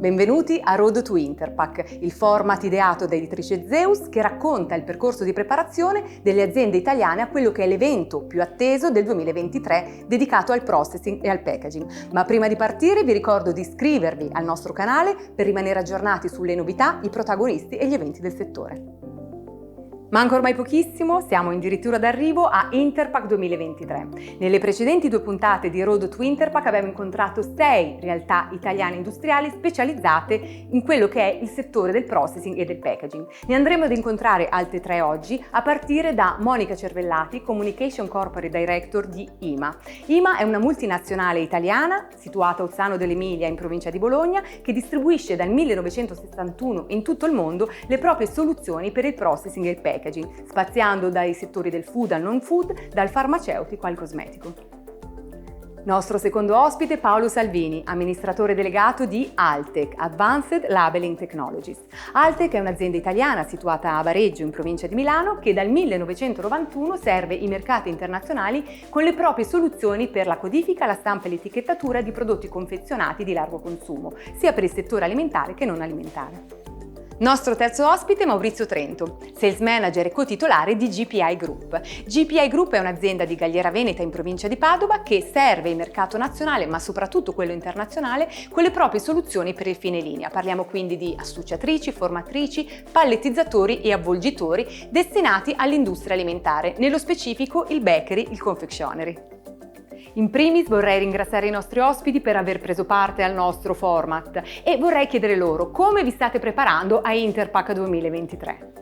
Benvenuti a Road to Interpack, il format ideato da editrice Zeus che racconta il percorso di preparazione delle aziende italiane a quello che è l'evento più atteso del 2023 dedicato al processing e al packaging. Ma prima di partire vi ricordo di iscrivervi al nostro canale per rimanere aggiornati sulle novità, i protagonisti e gli eventi del settore. Manca ormai pochissimo, siamo addirittura d'arrivo a Interpack 2023. Nelle precedenti 2 puntate di Road to Interpack abbiamo incontrato 6 realtà italiane industriali specializzate in quello che è il settore del processing e del packaging. Ne andremo ad incontrare altre 3 oggi, a partire da Monica Cervellati, Communication Corporate Director di IMA. IMA è una multinazionale italiana situata a Ozzano dell'Emilia in provincia di Bologna che distribuisce dal 1961 in tutto il mondo le proprie soluzioni per il processing e il packaging, spaziando dai settori del food al non food, dal farmaceutico al cosmetico. Nostro secondo ospite Paolo Salvini, amministratore delegato di Altec, Advanced Labeling Technologies. Altec è un'azienda italiana situata a Vareggio in provincia di Milano che dal 1991 serve i mercati internazionali con le proprie soluzioni per la codifica, la stampa e l'etichettatura di prodotti confezionati di largo consumo, sia per il settore alimentare che non alimentare. Nostro terzo ospite Maurizio Trento, Sales Manager e co-titolare di GPI Group. GPI Group è un'azienda di Galliera Veneta in provincia di Padova che serve il mercato nazionale ma soprattutto quello internazionale con le proprie soluzioni per il fine linea. Parliamo quindi di astucciatrici, formatrici, pallettizzatori e avvolgitori destinati all'industria alimentare, nello specifico il bakery, il confectionery. In primis vorrei ringraziare i nostri ospiti per aver preso parte al nostro format e vorrei chiedere loro come vi state preparando a Interpack 2023.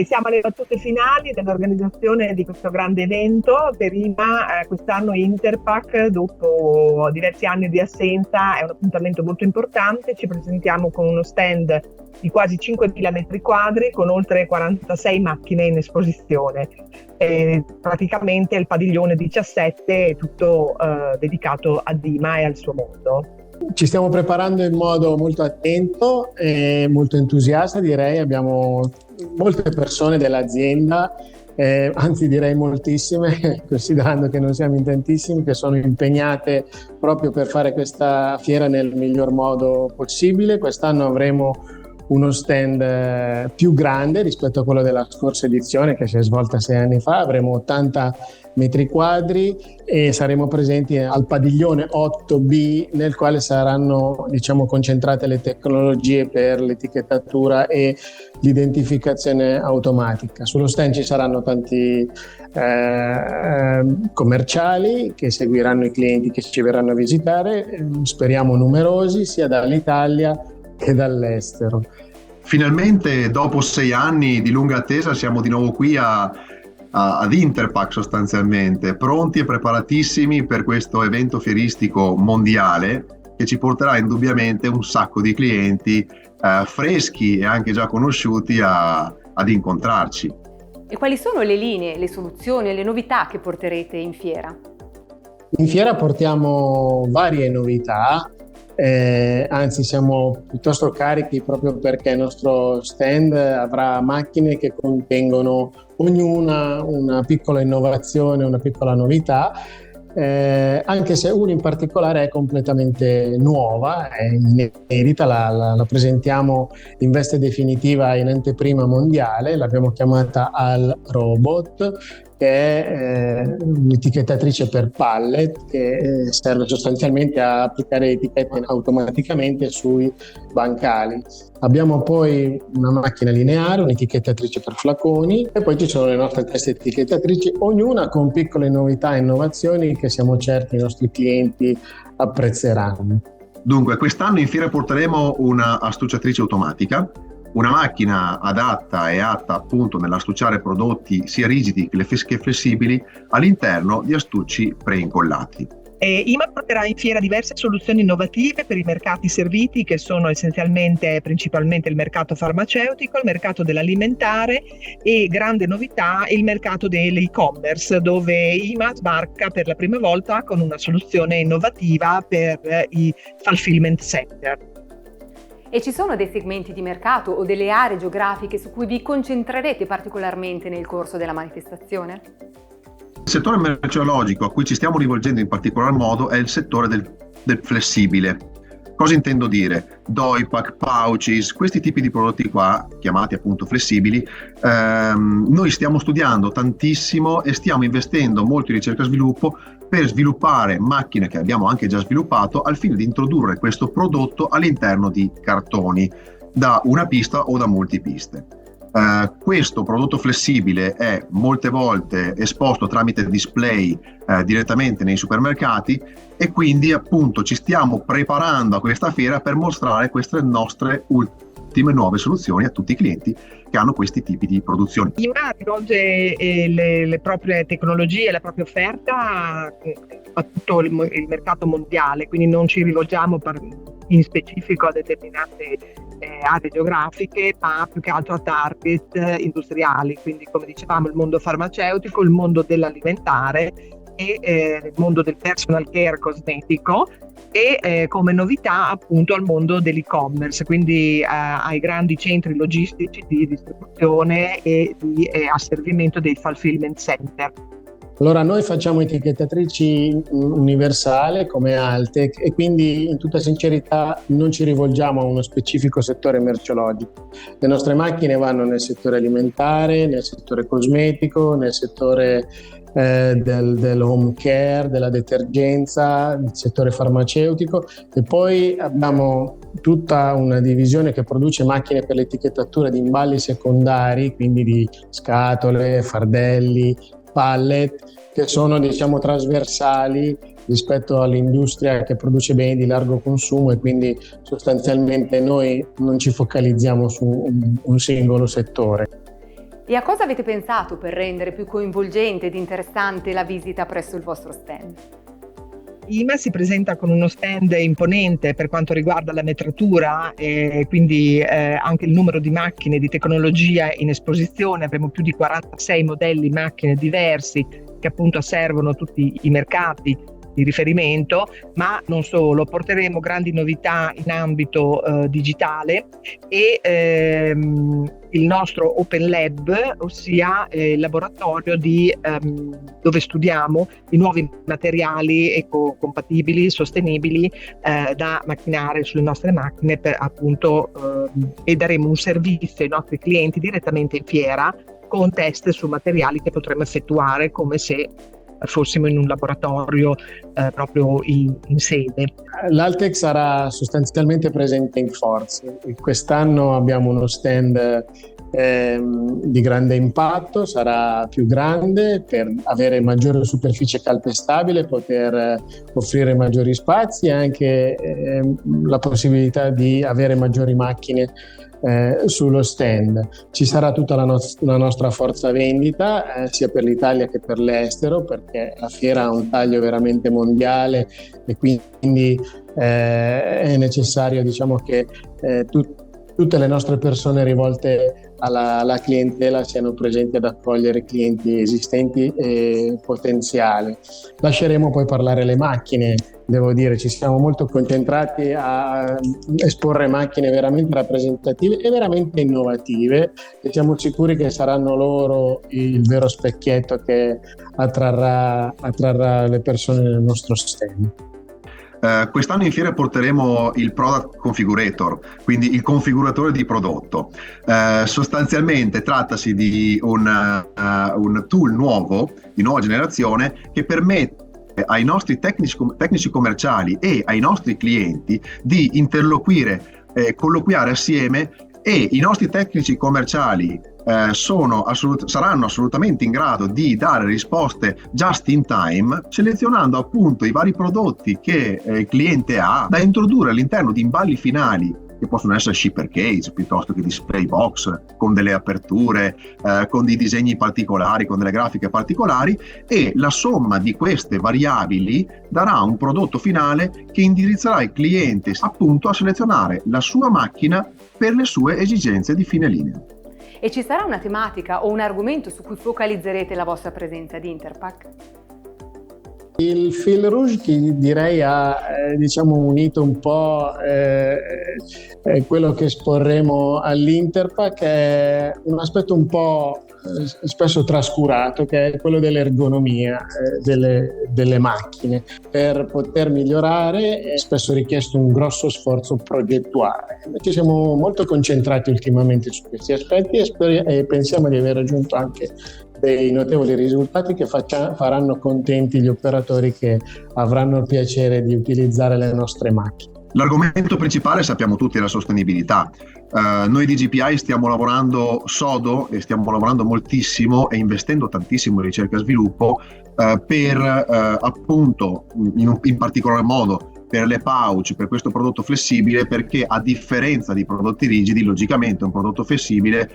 Siamo alle battute finali dell'organizzazione di questo grande evento. Per IMA quest'anno Interpack, dopo diversi anni di assenza, è un appuntamento molto importante. Ci presentiamo con uno stand di quasi 5.000 metri quadri con oltre 46 macchine in esposizione. Praticamente il padiglione 17 è tutto dedicato ad IMA e al suo mondo. Ci stiamo preparando in modo molto attento e molto entusiasta, direi. Abbiamo molte persone dell'azienda, anzi direi moltissime, considerando che non siamo in tantissimi, che sono impegnate proprio per fare questa fiera nel miglior modo possibile. Quest'anno avremo uno stand più grande rispetto a quello della scorsa edizione che si è svolta 6 anni fa. Avremo 80 metri quadri e saremo presenti al padiglione 8B nel quale saranno concentrate le tecnologie per l'etichettatura e l'identificazione automatica. Sullo stand ci saranno tanti commerciali che seguiranno i clienti che ci verranno a visitare, speriamo numerosi sia dall'Italia che dall'estero. Finalmente dopo 6 anni di lunga attesa siamo di nuovo qui ad Interpack, sostanzialmente pronti e preparatissimi per questo evento fieristico mondiale che ci porterà indubbiamente un sacco di clienti freschi e anche già conosciuti ad incontrarci. E quali sono le linee, le soluzioni e le novità che porterete in fiera? In fiera portiamo varie novità. Anzi siamo piuttosto carichi proprio perché il nostro stand avrà macchine che contengono ognuna una piccola innovazione, una piccola novità, anche se una in particolare è completamente nuova, è inedita, la presentiamo in veste definitiva in anteprima mondiale, l'abbiamo chiamata Al Robot, che è un'etichettatrice per pallet che serve sostanzialmente a applicare etichette automaticamente sui bancali. Abbiamo poi una macchina lineare, un'etichettatrice per flaconi e poi ci sono le nostre teste etichettatrici, ognuna con piccole novità e innovazioni che siamo certi i nostri clienti apprezzeranno. Dunque, quest'anno in fiera porteremo una astucciatrice automatica, una macchina adatta e atta appunto nell'astucciare prodotti sia rigidi che flessibili all'interno di astucci preincollati. IMA porterà in fiera diverse soluzioni innovative per i mercati serviti che sono principalmente il mercato farmaceutico, il mercato dell'alimentare e grande novità il mercato dell'e-commerce, dove IMA sbarca per la prima volta con una soluzione innovativa per i fulfillment center. E ci sono dei segmenti di mercato o delle aree geografiche su cui vi concentrerete particolarmente nel corso della manifestazione? Il settore merceologico a cui ci stiamo rivolgendo in particolar modo è il settore del flessibile. Cosa intendo dire? Doipack, pouches, questi tipi di prodotti qua, chiamati appunto flessibili, noi stiamo studiando tantissimo e stiamo investendo molto in ricerca e sviluppo per sviluppare macchine che abbiamo anche già sviluppato al fine di introdurre questo prodotto all'interno di cartoni da una pista o da multipiste. Questo prodotto flessibile è molte volte esposto tramite display direttamente nei supermercati e quindi appunto ci stiamo preparando a questa fiera per mostrare queste nostre ultime nuove soluzioni a tutti i clienti che hanno questi tipi di produzioni. IMA rivolge le proprie tecnologie, la propria offerta a tutto il mercato mondiale, quindi non ci rivolgiamo in specifico a determinate aree geografiche, ma più che altro a target industriali, quindi come dicevamo il mondo farmaceutico, il mondo dell'alimentare e il mondo del personal care cosmetico e come novità appunto al mondo dell'e-commerce, quindi ai grandi centri logistici di distribuzione e di asservimento dei fulfillment center. Allora, noi facciamo etichettatrici universale come Altec e quindi in tutta sincerità non ci rivolgiamo a uno specifico settore merceologico. Le nostre macchine vanno nel settore alimentare, nel settore cosmetico, nel settore del home care, della detergenza, nel settore farmaceutico e poi abbiamo tutta una divisione che produce macchine per l'etichettatura di imballi secondari, quindi di scatole, fardelli, pallet, che sono diciamo trasversali rispetto all'industria che produce beni di largo consumo e quindi sostanzialmente noi non ci focalizziamo su un singolo settore. E a cosa avete pensato per rendere più coinvolgente ed interessante la visita presso il vostro stand? IMA si presenta con uno stand imponente per quanto riguarda la metratura e quindi anche il numero di macchine di tecnologia in esposizione. Avremo più di 46 modelli macchine diversi che appunto servono tutti i mercati di riferimento, ma non solo, porteremo grandi novità in ambito digitale e il nostro Open Lab, ossia il laboratorio dove studiamo i nuovi materiali ecocompatibili, sostenibili da macchinare sulle nostre macchine per appunto e daremo un servizio ai nostri clienti direttamente in fiera con test su materiali che potremo effettuare come se fossimo in un laboratorio proprio in sede. L'Altec sarà sostanzialmente presente in Forze. Quest'anno abbiamo uno stand di grande impatto, sarà più grande per avere maggiore superficie calpestabile, poter offrire maggiori spazi e anche la possibilità di avere maggiori macchine sullo stand. Ci sarà tutta la nostra forza vendita sia per l'Italia che per l'estero, perché la fiera ha un taglio veramente mondiale e quindi è necessario diciamo che tutte le nostre persone rivolte alla clientela siano presenti ad accogliere clienti esistenti e potenziali. Lasceremo poi parlare le macchine. Devo dire, ci siamo molto concentrati a esporre macchine veramente rappresentative e veramente innovative e siamo sicuri che saranno loro il vero specchietto che attrarrà le persone nel nostro stand. Quest'anno in fiera porteremo il Product Configurator, quindi il configuratore di prodotto. Sostanzialmente trattasi di un tool nuovo, di nuova generazione, che permette ai nostri tecnici commerciali e ai nostri clienti di interloquire, colloquiare assieme e i nostri tecnici commerciali saranno assolutamente in grado di dare risposte just in time, selezionando appunto i vari prodotti che il cliente ha da introdurre all'interno di imballi finali che possono essere shipper case piuttosto che display box con delle aperture, con dei disegni particolari, con delle grafiche particolari, e la somma di queste variabili darà un prodotto finale che indirizzerà il cliente appunto a selezionare la sua macchina per le sue esigenze di fine linea. E ci sarà una tematica o un argomento su cui focalizzerete la vostra presenza di Interpack? Il fil rouge che direi ha diciamo unito un po' quello che esporremo all'Interpack è un aspetto un po' spesso trascurato, che è quello dell'ergonomia delle macchine. Per poter migliorare è spesso richiesto un grosso sforzo progettuale. Ci siamo molto concentrati ultimamente su questi aspetti e pensiamo di aver raggiunto anche dei notevoli risultati che faranno contenti gli operatori che avranno il piacere di utilizzare le nostre macchine. L'argomento principale sappiamo tutti è la sostenibilità. Noi di GPI stiamo lavorando sodo e stiamo lavorando moltissimo e investendo tantissimo in ricerca e sviluppo per appunto in particolar modo per le pouch, per questo prodotto flessibile, perché a differenza di prodotti rigidi, logicamente un prodotto flessibile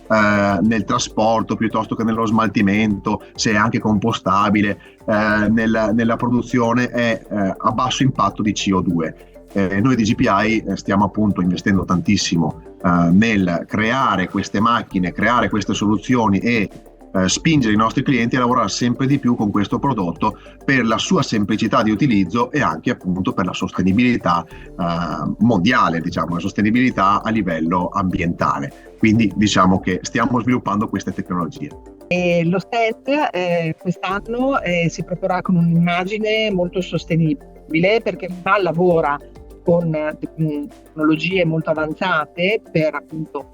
nel trasporto piuttosto che nello smaltimento, se è anche compostabile, nella produzione è a basso impatto di CO2. Noi di GPI stiamo appunto investendo tantissimo nel creare queste macchine, creare queste soluzioni e spingere i nostri clienti a lavorare sempre di più con questo prodotto per la sua semplicità di utilizzo e anche appunto per la sostenibilità mondiale, diciamo, la sostenibilità a livello ambientale. Quindi diciamo che stiamo sviluppando queste tecnologie. E lo stand quest'anno si proporrà con un'immagine molto sostenibile, perché lavora con tecnologie molto avanzate per appunto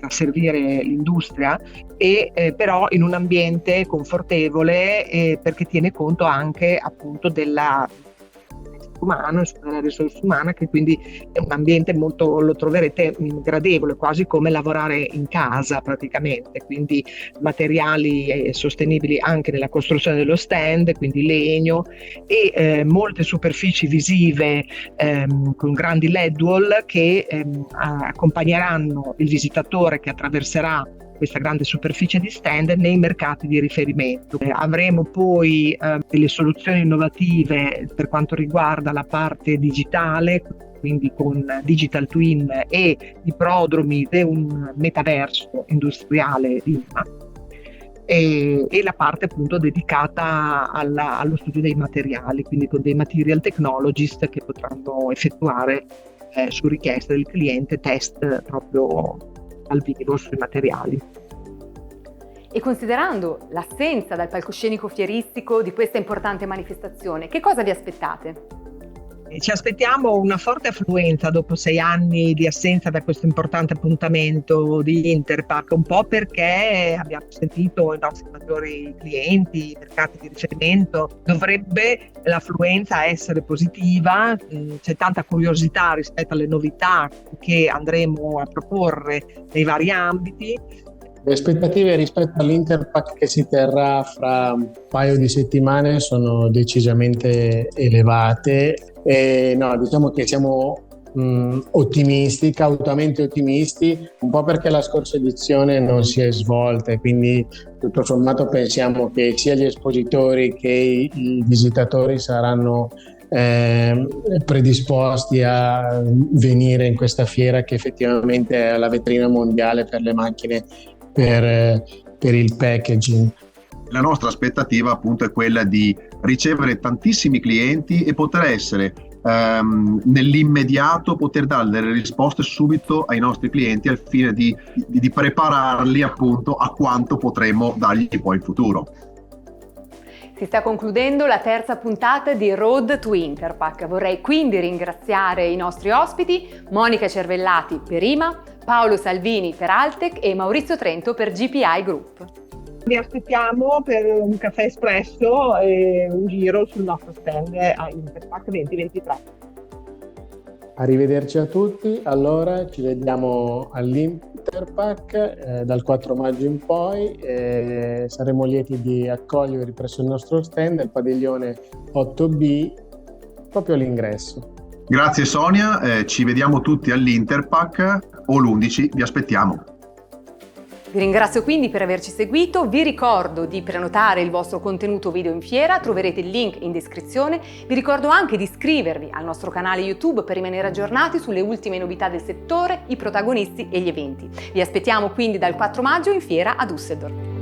servire l'industria e però in un ambiente confortevole perché tiene conto anche appunto della risorsa umana, che quindi è un ambiente molto, lo troverete gradevole, quasi come lavorare in casa praticamente, quindi materiali sostenibili anche nella costruzione dello stand, quindi legno e molte superfici visive con grandi LED wall che accompagneranno il visitatore che attraverserà questa grande superficie di stand nei mercati di riferimento. Avremo poi delle soluzioni innovative per quanto riguarda la parte digitale, quindi con digital twin e i prodromi di un metaverso industriale e la parte appunto dedicata allo studio dei materiali, quindi con dei material technologist che potranno effettuare su richiesta del cliente test proprio al vivo sui materiali. E considerando l'assenza dal palcoscenico fieristico di questa importante manifestazione, che cosa vi aspettate? Ci aspettiamo una forte affluenza dopo 6 anni di assenza da questo importante appuntamento di Interpack, un po' perché abbiamo sentito i nostri maggiori clienti, i mercati di riferimento, dovrebbe l'affluenza essere positiva, c'è tanta curiosità rispetto alle novità che andremo a proporre nei vari ambiti. Le aspettative rispetto all'Interpack che si terrà fra un paio di settimane sono decisamente elevate e diciamo che siamo ottimisti, cautamente ottimisti, un po' perché la scorsa edizione non si è svolta e quindi tutto sommato pensiamo che sia gli espositori che i visitatori saranno predisposti a venire in questa fiera che effettivamente è la vetrina mondiale per le macchine per il packaging. La nostra aspettativa appunto è quella di ricevere tantissimi clienti e poter essere nell'immediato, poter dare delle risposte subito ai nostri clienti al fine di prepararli appunto a quanto potremo dargli poi in futuro. Si sta concludendo la terza puntata di Road to Interpack. Vorrei quindi ringraziare i nostri ospiti, Monica Cervellati per IMA, Paolo Salvini per Altec e Maurizio Trento per GPI Group. Vi aspettiamo per un caffè espresso e un giro sul nostro stand a Interpack 2023. Arrivederci a tutti, allora ci vediamo all'Interpack dal 4 maggio in poi, saremo lieti di accogliervi presso il nostro stand, il padiglione 8B, proprio all'ingresso. Grazie Sonia, ci vediamo tutti all'Interpack o l'11, vi aspettiamo. Vi ringrazio quindi per averci seguito, vi ricordo di prenotare il vostro contenuto video in fiera, troverete il link in descrizione, vi ricordo anche di iscrivervi al nostro canale YouTube per rimanere aggiornati sulle ultime novità del settore, i protagonisti e gli eventi. Vi aspettiamo quindi dal 4 maggio in fiera a Düsseldorf.